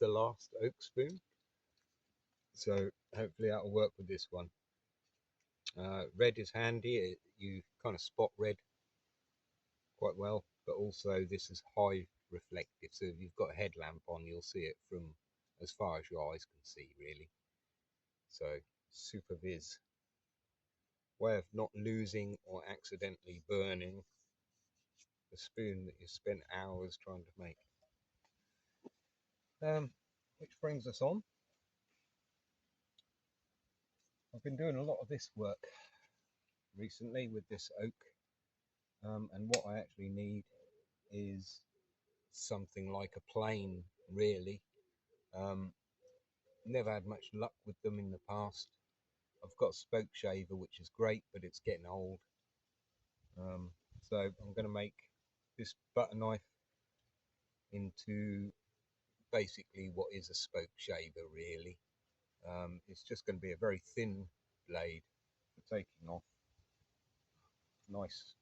the last oak spoon, so hopefully that'll work with this one. Red is handy, you kind of spot red quite well, but also this is high reflective, so if you've got a headlamp on you'll see it from as far as your eyes can see really. So super viz, way of not losing or accidentally burning the spoon that you spent hours trying to make. Which brings us on, I've been doing a lot of this work recently with this oak, and what I actually need is something like a plane really. Never had much luck with them in the past. I've got a spoke shaver which is great, but it's getting old. So I'm going to make this butter knife into basically what is a spoke shaver really. It's just going to be a very thin blade for taking off nice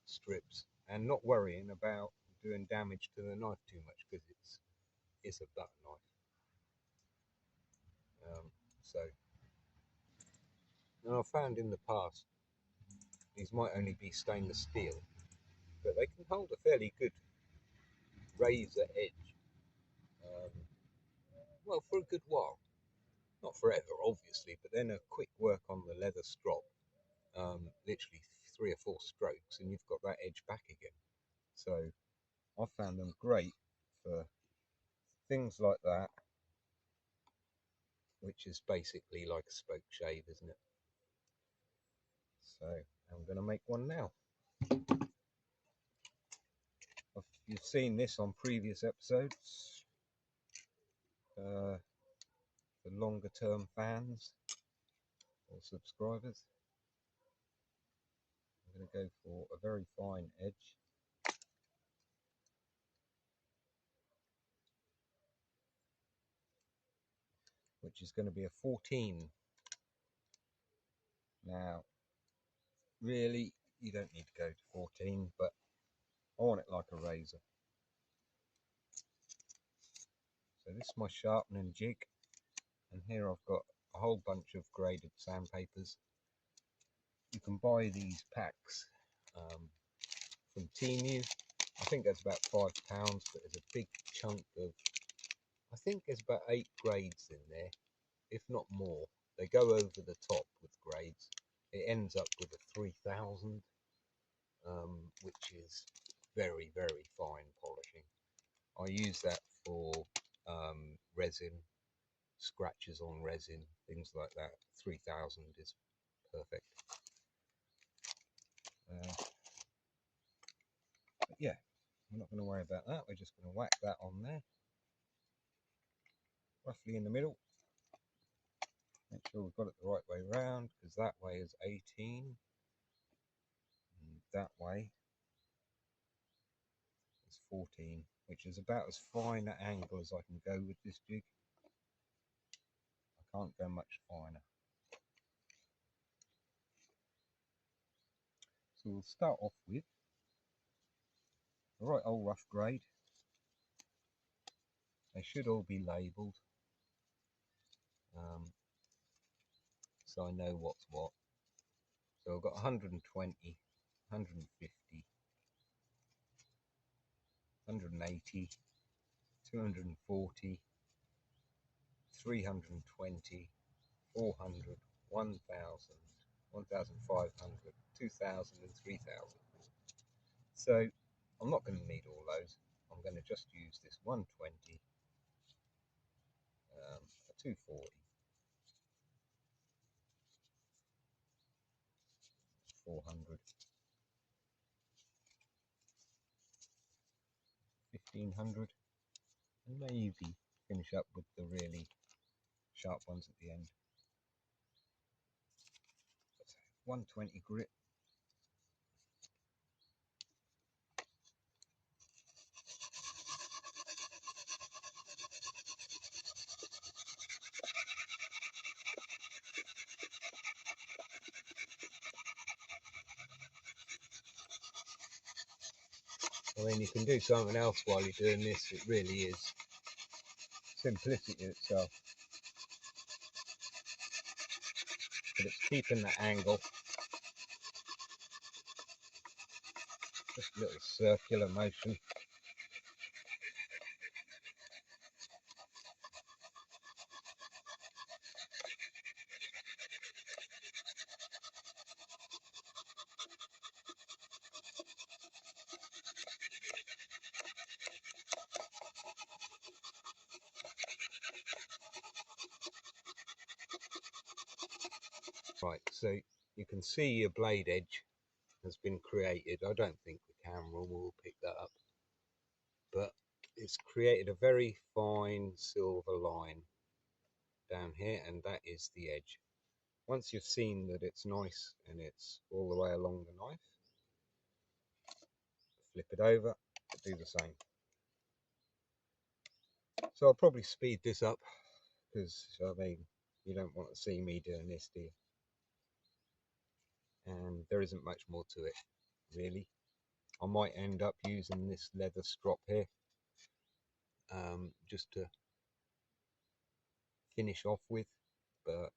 strips and not worrying about doing damage to the knife too much, because it's a butter knife. So and I've found in the past these might only be stainless steel, but they can hold a fairly good razor edge, well, for a good while. Not forever obviously, but then a quick work on the leather strop, literally 3 or 4 strokes and you've got that edge back again. So I found them great for things like that, which is basically like a spoke shave, isn't it? So I'm going to make one now. You've seen this on previous episodes, for longer term fans or subscribers. I'm going to go for a very fine edge. Which is going to be a 14. Now, really, you don't need to go to 14, but I want it like a razor. So this is my sharpening jig, and here I've got a whole bunch of graded sandpapers. You can buy these packs from Temu. I think that's about £5, but there's a big chunk of, I think there's about 8 grades in there, if not more. They go over the top with grades. It ends up with a 3000, which is very, very fine polishing. I use that for resin, scratches on resin, things like that. 3000 is perfect. But yeah, we're not going to worry about that. We're just going to whack that on there, roughly in the middle. Make sure we've got it the right way round, because that way is 18, and that way is 14, which is about as fine an angle as I can go with this jig. I can't go much finer. So we'll start off with the right old rough grade. They should all be labelled, so I know what's what. So I've got 120, 150, 180, 240, 320, 400, 1000, 1500, 2000 and 3000. So I'm not going to need all those. I'm going to just use this 120, a 240, 400, 1500, and maybe finish up with the really sharp ones at the end. 120 grit. I mean, you can do something else while you're doing this. It really is simplicity itself, but it's keeping the angle. Just a little circular motion. Right, so you can see your blade edge has been created. I don't think the camera will pick that up, but it's created a very fine silver line down here, and that is the edge. Once you've seen that it's nice and it's all the way along the knife, flip it over, do the same. So I'll probably speed this up because, I mean, you don't want to see me doing this, do you? And there isn't much more to it, really. I might end up using this leather strop here just to finish off with, but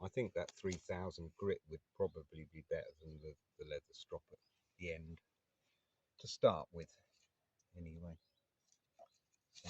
I think that 3000 grit would probably be better than the leather strop at the end to start with, anyway. So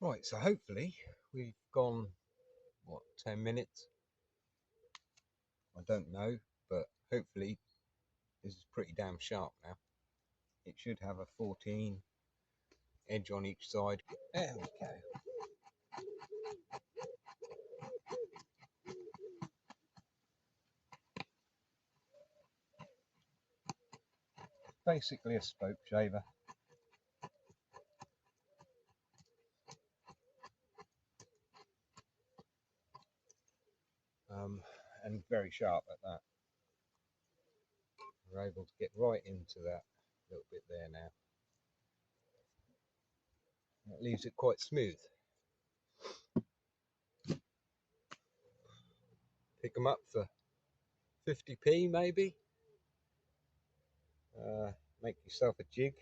right, so hopefully we've gone, what, 10 minutes? I don't know, but hopefully this is pretty damn sharp now. It should have a 14 edge on each side. There we go. Basically a spoke shaver. And very sharp at that. We're able to get right into that little bit there now. That leaves it quite smooth. Pick them up for 50p maybe. Make yourself a jig.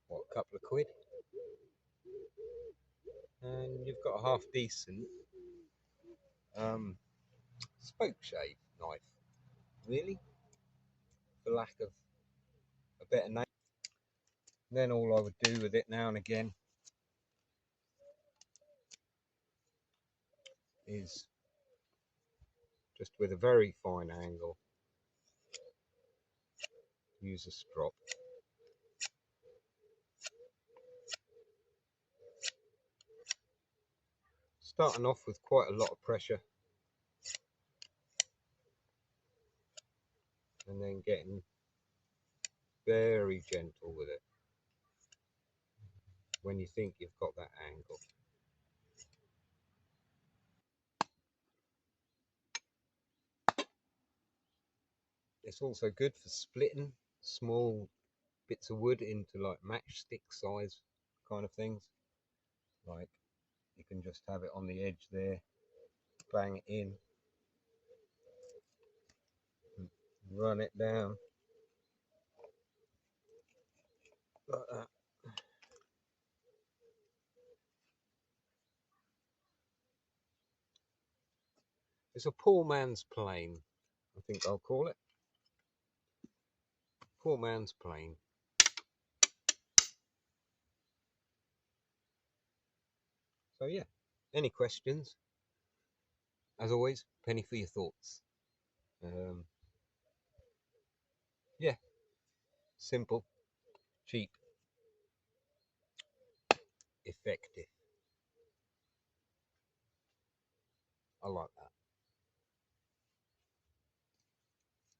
What, a couple of quid? And you've got a half decent spoke shave knife, really, for lack of a better name. Then all I would do with it now and again is just with a very fine angle use a strop. Starting off with quite a lot of pressure and then getting very gentle with it when you think you've got that angle. It's also good for splitting small bits of wood into like matchstick size kind of things. Like, you can just have it on the edge there, bang it in, and run it down like that. It's a poor man's plane, I think I'll call it. Poor man's plane. So yeah, any questions? As always, penny for your thoughts. Yeah, simple, cheap, effective. I like that.